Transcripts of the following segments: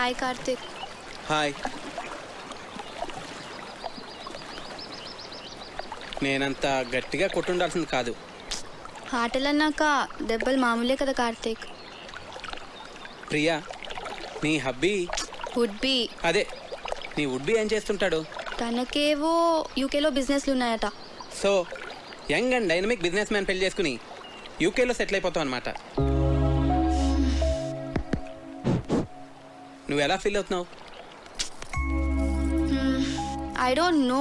Hi Karthik. Hi. నేనంత గట్టిగా కొట్టుండాల్సింది కాదు. ఆటలన్నాక దెబ్బలు మామూలే కదా కార్తిక్. ప్రియా, నీ హబ్బీ వుడ్ బి. అదే, నీ వుడ్ బి ఏం చేస్తుంటాడు? తనకేవో యూకేలో బిజినెస్లు ఉన్నాయట. So young and dynamic business man పెళ్లి చేసుకుని యూకేలో సెటిల్ అయిపోతావు అనమాట. నువ్వు ఎలా ఫీల్ అవుతున్నావు? I don't know.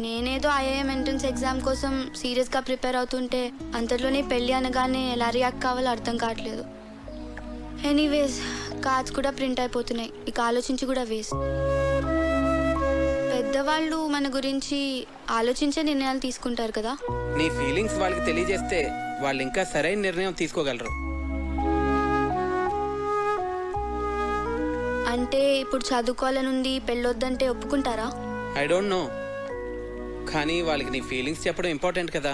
నేనేదో ఐఐఎం ఎంట్రన్స్ ఎగ్జామ్ కోసం సీరియస్గా ప్రిపేర్ అవుతుంటే అంతలోనే పెళ్ళి అనగానే ఎలా రియాక్ట్ కావాలో అర్థం కావట్లేదు. ఎనీవేస్, కార్డ్స్ కూడా ప్రింట్ అయిపోతున్నాయి. ఇక ఆలోచించి కూడా వేస్ట్. పెద్దవాళ్ళు మన గురించి ఆలోచించే నిర్ణయాలు తీసుకుంటారు కదా. నీ ఫీలింగ్స్ వాళ్ళకి తెలియజేస్తే వాళ్ళు ఇంకా సరైన నిర్ణయం తీసుకోగలరు. అంటే ఇప్పుడు చదువుకోవాలనుంది, పెళ్ళొద్దంటే ఒప్పుకుంటారా? ఐ డోంట్ నో, కానీ వాళ్ళకి నీ ఫీలింగ్స్ చెప్పడం ఇంపార్టెంట్ కదా.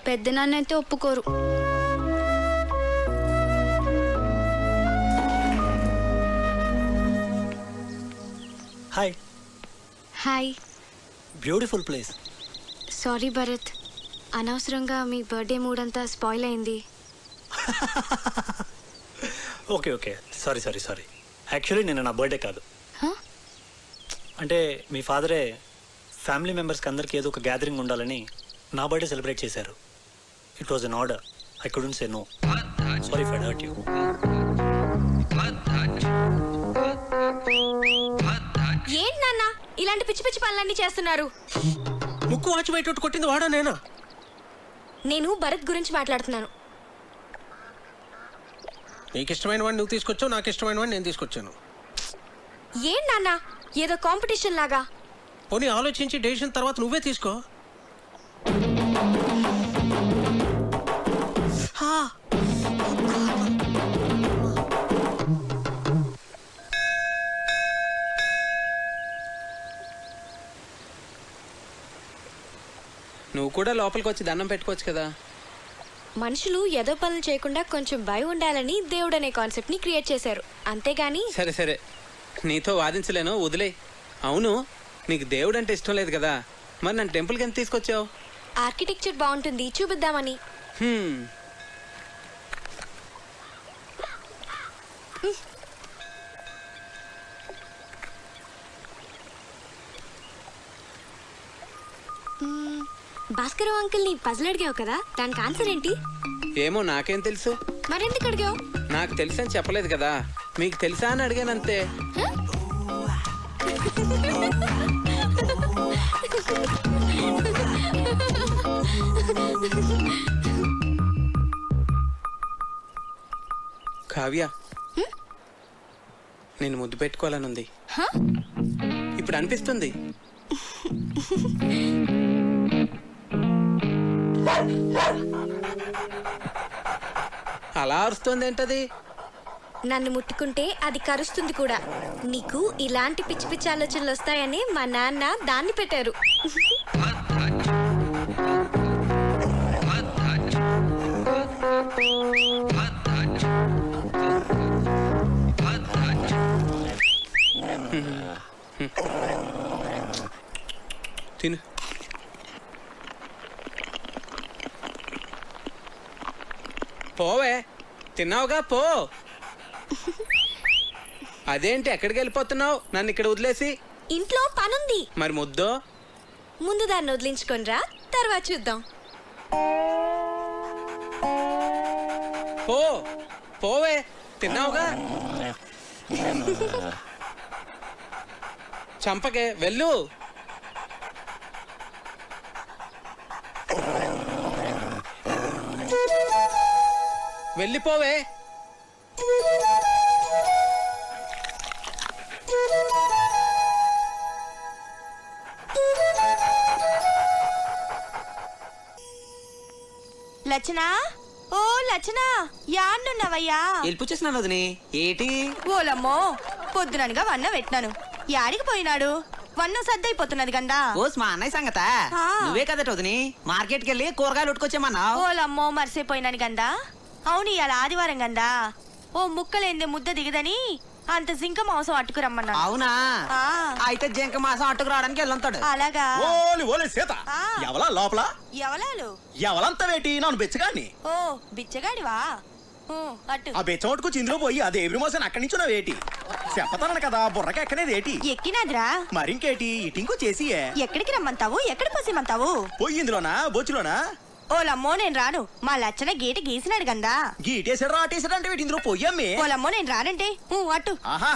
పెద్ద నాన్న అయితే ఒప్పుకోరు. Hi. Hi. Beautiful place. Sorry Bharat, అనవసరంగా మీ బర్త్డే మూడ్ అంతా స్పాయిల్ అయింది. Okay okay, sorry sorry sorry. Actually నిన్న నా బర్త్డే కాదు. అంటే మీ ఫాదరే ఫ్యామిలీ మెంబర్స్కి అందరికీ ఏదో ఒక గ్యాదరింగ్ ఉండాలని నా బర్త్డే సెలబ్రేట్ చేశారు. It was an order. I couldn't say no. Sorry for hurt you. ఏంటి నాన్న ఇలాంటి పిచ్చి పిచ్చి పనులన్నీ చేస్తున్నారు? ముక్కు వాచి బయట కొట్టింది వాడా నేనా? నేను భరత్ గురించి మాట్లాడుతున్నాను. నీకు ఇష్టమైన వాడిని నువ్వు తీసుకొచ్చావు, నాకు ఇష్టమైన వాడిని నేను తీసుకొచ్చాను. ఏం నాన్న ఏదో కాంపిటీషన్ లాగా? పోనీ ఆలోచించి డెసిషన్ తర్వాత నువ్వే తీసుకో. నువ్వు కూడా లోపలికి వచ్చి దండం పెట్టుకోవచ్చు కదా. మనుషులు ఏదో పనులు చేయకుండా కొంచెం భయం ఉండాలని దేవుడు అనే కాన్సెప్ట్ ని క్రియేట్ చేశారు, అంతేగాని. సరే సరే, నీతో వాదించలేను, వదిలే. అవును, నీకు దేవుడు అంటే ఇష్టం లేదు కదా, మరి నన్ను టెంపుల్కి ఎంత తీసుకొచ్చావు? ఆర్కిటెక్చర్ బాగుంటుంది చూపిద్దామని. భాస్కర్ అంకుల్ ని పజిల్ అడిగావు కదా, దానికి ఆన్సర్ ఏంటి? ఏమో, నాకేం తెలుసు. మరెందుకు అడిగావు? నాకు తెలుసు అని చెప్పలేదు కదా, మీకు తెలుసా అని అడిగాను అంతే. కావ్య, నేను ముద్దు పెట్టుకోవాలనుంది. ఇప్పుడు అనిపిస్తుంది. అలా అరుస్తుంది ఏంటది? నన్ను ముట్టుకుంటే అది కరుస్తుంది కూడా. నీకు ఇలాంటి పిచ్చి పిచ్చి ఆలోచనలు వస్తాయని మా నాన్న దాన్ని పెట్టారు. తిను. పోవే, తిన్నావుగా, పో. అదేంటి ఎక్కడికి వెళ్ళిపోతున్నావు నన్ను ఇక్కడ వదిలేసి? ఇంట్లో పనుంది. మరి ముద్దో? ముందు దాన్ని వదిలించుకొనిరా, తర్వాత చూద్దాం. పో, పోవే, తిన్నావుగా. చంపకే, వెళ్ళు. వెళ్ళిపోవే. లచ్చనా, ఓ లచ్చనా, యాన్నున్నావయ్యా? వెళ్ళి చేసినాను వదిని. ఏటి? ఓలమ్మో, పొద్దుననగా వన్న పెట్టినాను. యాడికి పోయినాడు? వన్నం సద్దయిపోతున్నది గందా. ఓస్ మా అన్నయ్య సంగత. ఆ. నువ్వే కదట వదిని మార్కెట్కి వెళ్ళి కూరగాయలు ఉట్టుకొచ్చామన్నావు. ఓలమ్మో, మర్చిపోయినాను గందా. అవును, ఇవాళ ఆదివారం గందా. ఓ ముక్కలేందే ముద్ద దిగదని అంత జింక మాంసం అట్టుకురమ్మన్నా. అవునా ఆ. అయితే జింక మాసం అట్టుకు రావడానికి వెళ్ళుంటాడు. అలాగా ఓలి ఓలి సీత ఆ. ఎవలా లోపల ఎవలాలు? ఎవలంతా వేటి నన్ను బెచ్చగాన్ని ఓ బిచ్చగాడివా? ఊ, అట్టు ఆ బెచ్చమట్టుకు చిందులో పోయి అదే ఎవ్రి మోసం అక్కడి నుంచి వేటి చెప్పతాను కదా బుర్రకి ఎక్కనేది ఏటి ఎక్కినాదిరా. మరింకేటి ఇటింకో చేసి ఎక్కడికి రమ్మంటావు? ఎక్కడ పోసేమంటావు? పోయి ఇందులోనా బొచ్చులోనా ఓలమ్మో నేను రాను. మా లచ్చన గీట గీసినాడు గందా. గీటేసాడు రాటేసాడు అంటే వీటి ఇందులో పోయమ్మే ఓలమ్మో నేను రానంటే ఊ, అట్టు ఆహా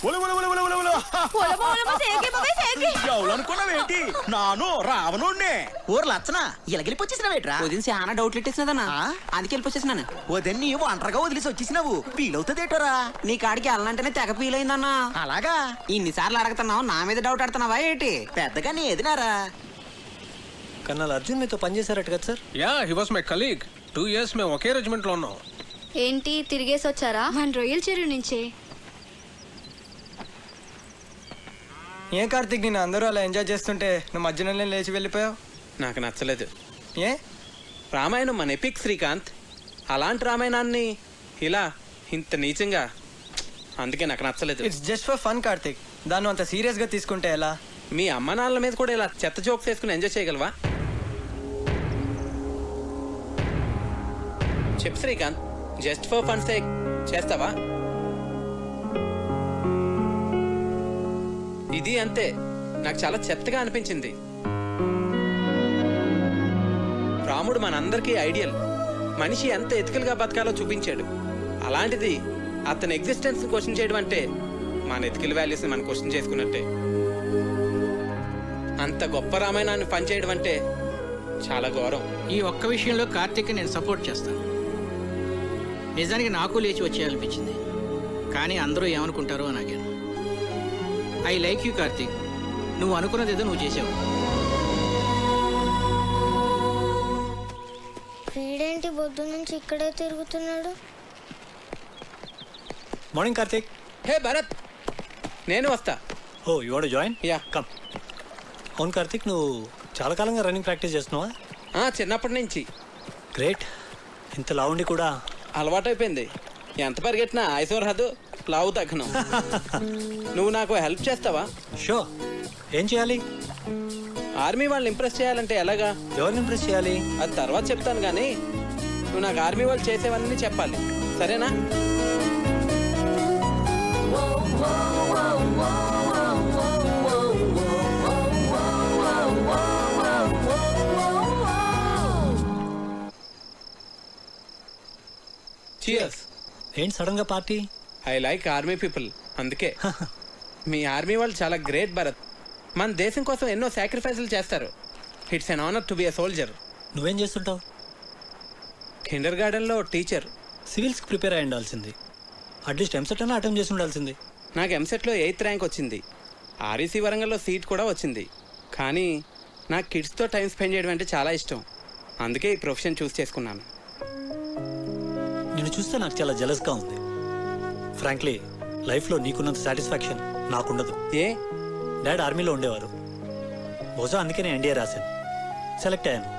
ఒలు ఒలు ఒలు ఒలు ఒలు ఒలు. ఓలమ్మో, ఓలమ్మో, సేకి బాబాయ్, సేకి. ఎవలనుకున్నావేంటి నాను రావణుణ్ణే ఊరు లచ్చన ఇలాగెళ్ళిపోచ్చేసినావేట్రా వదిన చాలా డౌట్లు ఇట్టేసినదన్నా అందుకే వెళ్ళిపోచ్చేసినాను. వదన్ని ఒంటరిగా వదిలేసి వచ్చేసినావు ఫీలవుతుందేటోరా నీ కాడికి వెళ్ళనంటేనే తెగ ఫీల్ అయిందన్నా. అలాగా ఇన్నిసార్లు అడుగుతున్నావు నా మీద డౌట్ ఆడుతున్నావా ఏంటి? పెద్దగా నేదినారా కన్నాల్ అర్జున్ మీతో పనిచేశారట కదా sir? Yeah he was my colleague. 2 years మేము ఒకే రెజిమెంట్ లో ఉన్నాం. ఏంటి తిరిగేసి వచ్చారా? మన రొయ్యల చెరువు నుంచే. ఏం కార్తీక్, నేను అందరూ అలా ఎంజాయ్ చేస్తుంటే నువ్వు మధ్యలోనే లేచి వెళ్ళిపోయావు. నాకు నచ్చలేదు. ఏ? రామాయణం మన ఎపిక్ శ్రీకాంత్. అలాంటి రామాయణాన్ని ఇలా ఇంత నీచంగా, అందుకే నాకు నచ్చలేదు. It's just for fun Karthik, దాన్ని అంత సీరియస్గా తీసుకుంటే ఎలా? మీ అమ్మ నాన్నల మీద కూడా ఇలా చెత్త జోక్స్ వేసుకుని ఎంజాయ్ చేయగలవా? చెప్పు Srikanth, just for fun sake చేస్తావా? ఇది అంతే, నాకు చాలా చెత్తగా అనిపించింది. రాముడు మనందరికీ ఐడియల్. మనిషి ఎంత ఎథికల్గా బతకాలో చూపించాడు. అలాంటిది అతని ఎగ్జిస్టెన్స్ క్వశ్చన్ చేయడం అంటే మన ఎథికల్ వాల్యూస్ని మనం క్వశ్చన్ చేసుకున్నట్టే. అంత గొప్ప రామాయణాన్ని పనిచేయడం అంటే చాలా ఘోరం. ఈ ఒక్క విషయంలో కార్తీక్ నేను సపోర్ట్ చేస్తాను. నిజానికి నాకు లేచి వచ్చేయాలనిపించింది, కానీ అందరూ ఏమనుకుంటారో అని ఆగాను. ఐ లైక్ యూ కార్తీక్, నువ్వు అనుకున్నది ఏదో నువ్వు చేసావు. వీడేంటి బొద్దు నుంచి ఇక్కడే తిరుగుతున్నాడు? మార్నింగ్ కార్తీక్. హే భరత్, నేను వస్తా. Oh you want to join? Yeah come. అవును కార్తీక్, నువ్వు చాలా కాలంగా రన్నింగ్ ప్రాక్టీస్ చేస్తున్నావా? చిన్నప్పటి నుంచి. గ్రేట్. ఇంత లావుండి కూడా అలవాటైపోయింది. ఎంత పరిగెట్టినా ఐశ్వర్ హదు లావు తగ్గను. నువ్వు నాకు హెల్ప్ చేస్తావా? షో. ఏం చేయాలి? ఆర్మీ వాళ్ళని ఇంప్రెస్ చేయాలంటే ఎలాగా? ఎవరిని ఇంప్రెస్ చేయాలి? అది తర్వాత చెప్తాను, కానీ నువ్వు నాకు ఆర్మీ వాళ్ళు చేసేవన్నీ చెప్పాలి, సరేనా? Cheers. ఏంటి సడన్ గా party? I like army people, అందుకే. మీ ఆర్మీ వాళ్ళు చాలా గ్రేట్ భరత్. మన దేశం కోసం ఎన్నో సాక్రిఫైసులు చేస్తారు. It's an honour to be a soldier. నువ్వేం చేస్తుంటావు? కిండర్ గార్డెన్లో టీచర్. సివిల్స్కి ప్రిపేర్ అయి ఉండాల్సింది. అట్లీస్ట్ ఎంసెట్ అయినా అటెంప్ట్ చేసి ఉండాల్సింది. నాకు ఎంసెట్లో 8th ర్యాంక్ వచ్చింది. ఆర్ఈసీ వరంగల్లో సీట్ కూడా వచ్చింది. కానీ నాకు కిడ్స్తో టైం స్పెండ్ చేయడం అంటే చాలా ఇష్టం. అందుకే ఈ ప్రొఫెషన్ చూస్ చేసుకున్నాను. నిన్ను చూస్తే నాకు చాలా జెలస్గా ఉంది. ఫ్రాంక్లీ లైఫ్లో నీకున్నంత సాటిస్ఫాక్షన్ నాకుండదు. ఏ? డాడ్ ఆర్మీలో ఉండేవారు. బహుశా అందుకే నేను ఎన్డీఏ రాశాను, సెలెక్ట్ అయ్యాను.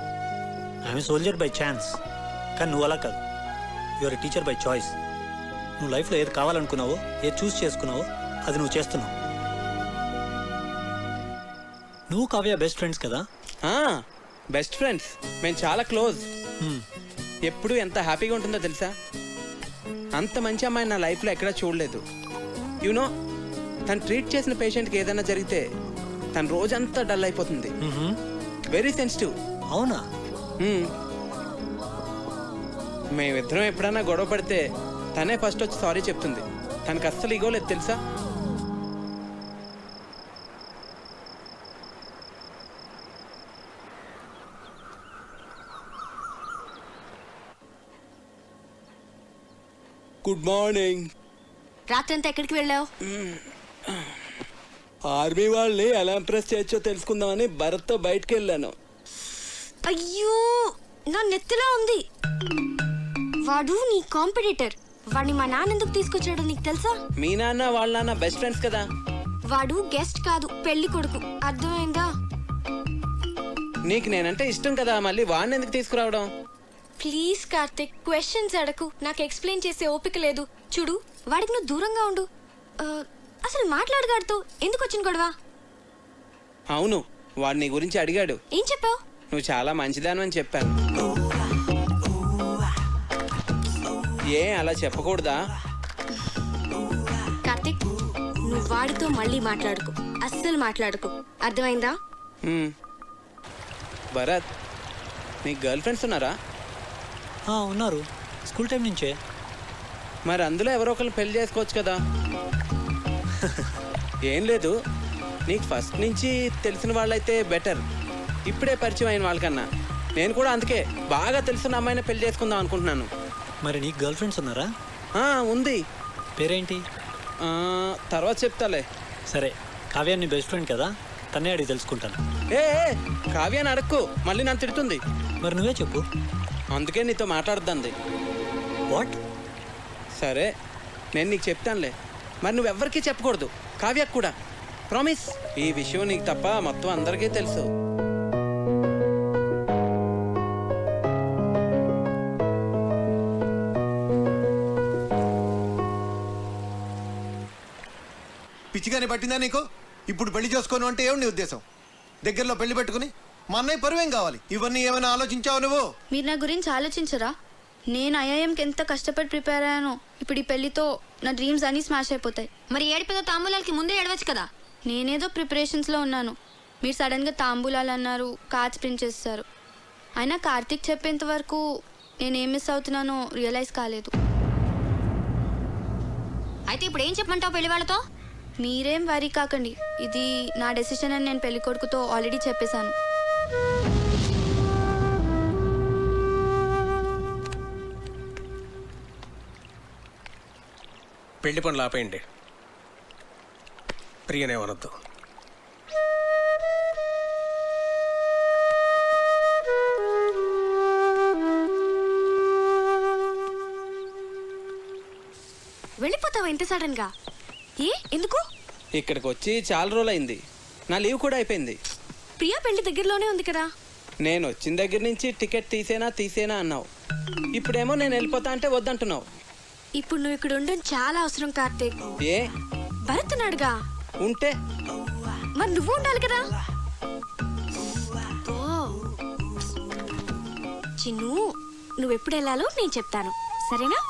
I'm soldier by chance. కానీ నువ్వు అలా కాదు, యువర్ టీచర్ బై చాయిస్. నువ్వు లైఫ్లో ఏది కావాలనుకున్నావో, ఏది చూస్ చేసుకున్నావో అది నువ్వు చేస్తున్నావు. నువ్వు కావ్య బెస్ట్ ఫ్రెండ్స్ కదా? బెస్ట్ ఫ్రెండ్స్, మేము చాలా క్లోజ్. ఎప్పుడు ఎంత హ్యాపీగా ఉంటుందో తెలుసా? అంత మంచి అమ్మాయి నా లైఫ్లో ఎక్కడా చూడలేదు. యూనో, తను ట్రీట్ చేసిన పేషెంట్కి ఏదైనా జరిగితే తను రోజంతా డల్ అయిపోతుంది. Very sensitive. అవునా? మేమిద్దరం ఎప్పుడైనా గొడవ పడితే తనే ఫస్ట్ వచ్చి సారీ చెప్తుంది. తనకు అస్సలు ఈగో లేదు తెలుసా? Good morning. రాత్రంతా ఎక్కడికి వెళ్ళావు? ఆర్మీ వాళ్ళని ఎలా ఇంప్రెస్ చేయొచ్చో తెలుసుకుందామని భరత్తో బయటకు వెళ్ళాను. అయ్యో, నా నెత్తిలో ఉంది. వాడు నీ కాంపిటీటర్. వాడిని మా నాన్న ఎందుకు తీసుకొచ్చాడో నీకు తెలుసా? మీ నాన్న వాళ్ళ నాన్న బెస్ట్ ఫ్రెండ్స్ కదా. వాడు గెస్ట్ కాదు, పెళ్లి కొడుకు. అర్థమైందా? నీకు నేనంటే ఇష్టం కదా, మళ్ళీ వాడిని ఎందుకు తీసుకురావడం? ప్లీజ్ కార్తిక్, క్వశ్చన్స్ అడకు. నాకు ఎక్స్ప్లెయిన్ చేసే ఓపిక లేదు. చూడు, వాడికి నువ్వు దూరంగా ఉండు. అసలు మాట్లాడగాడుతూ ఎందుకు వచ్చిన గొడవ? అవును, వాడు నీ గురించి అడిగాడు. ఏం చెప్పావు? నువ్వు చాలా మంచిదాను అని చెప్పాను. ఏ అలా చెప్పకూడదా? కార్తిక్, నువ్వు వాడితో మళ్ళీ మాట్లాడుకో, అస్సలు మాట్లాడుకో, అర్థమైందా? భరత్, నీకు గర్ల్ ఫ్రెండ్స్ ఉన్నారా? ఉన్నారు, స్కూల్ టైం నుంచే. మరి అందులో ఎవరో ఒకరిని పెళ్లి చేసుకోవచ్చు కదా. ఏం లేదు, నీకు ఫస్ట్ నుంచి తెలిసిన వాళ్ళైతే బెటర్, ఇప్పుడే పరిచయం అయిన వాళ్ళకన్నా. నేను కూడా అందుకే బాగా తెలిసిన అమ్మాయిని పెళ్లి చేసుకుందాం అనుకుంటున్నాను. మరి నీకు గర్ల్ ఫ్రెండ్స్ ఉన్నారా? ఉంది. పేరేంటి? తర్వాత చెప్తాలే. సరే, కావ్య నీ బెస్ట్ ఫ్రెండ్ కదా, తనే అడిగి తెలుసుకుంటాను. ఏ కావ్యాన్ని అడక్కు, మళ్ళీ నన్ను తిడుతుంది. మరి నువ్వే చెప్పు. అందుకే నీతో మాట్లాడుతుంది. వాట్? సరే, నేను నీకు చెప్తానులే. మరి నువ్వెవ్వరికీ చెప్పకూడదు, కావ్యకు కూడా. ప్రామిస్. ఈ విషయం నీకు తప్ప మొత్తం అందరికీ తెలుసు. పిచ్చిగానే పట్టిందా నీకు? ఇప్పుడు పెళ్లి చేసుకోను అంటే ఏమి నీ ఉద్దేశం? దగ్గరలో పెళ్లి పెట్టుకుని మా అన్నయ్య పరువేం కావాలి? ఇవన్నీ ఏమైనా ఆలోచించావు నువ్వు? మీరు నా గురించి ఆలోచించరా? నేను ఐఐఎంకి ఎంత కష్టపడి ప్రిపేర్ అయ్యానో. ఇప్పుడు ఈ పెళ్లితో నా డ్రీమ్స్ అన్నీ స్మాష్ అయిపోతాయి. మరి ఏడిపోతే తాంబూలాలకి ముందే ఏడవచ్చు కదా. నేనేదో ప్రిపరేషన్స్లో ఉన్నాను, మీరు సడన్గా తాంబూలాలు అన్నారు, కార్డ్స్ ప్రింట్ చేస్తారు. అయినా కార్తీక్ చెప్పేంత వరకు నేనేం మిస్ అవుతున్నానో రియలైజ్ కాలేదు. అయితే ఇప్పుడు ఏం చెప్పమంటావు పెళ్లి వాళ్ళతో? మీరేం వరీ కాకండి, ఇది నా డెసిషన్ అని నేను పెళ్లి కొడుకుతో ఆల్రెడీ చెప్పేశాను. పెళ్లి పనులు ఆపేయండి, ప్రియనేమనొద్దు. వెళ్ళిపోతావా ఇంత సడన్ గా? ఎందుకు? ఇక్కడికి వచ్చి చాలా రోజులు అయింది, నా లీవ్ కూడా అయిపోయింది. ప్రియా పెళ్లి దగ్గరలోనే ఉంది కదా. నేను వచ్చిన దగ్గర నుంచి టికెట్ తీసేనా అన్నావు. ఇప్పుడేమో నేను వెళ్ళిపోతా అంటే వద్దంటున్నావు. ఇప్పుడు నువ్వు ఇక్కడ ఉండడం చాలా అవసరం కార్తీక్. ఏ? భరత్ ఉన్నాడుగా. ఉంటే మరి నువ్వు ఉండాలి కదా. చిన్ను, నువ్వెప్పుడు వెళ్ళాలో నేను చెప్తాను, సరేనా?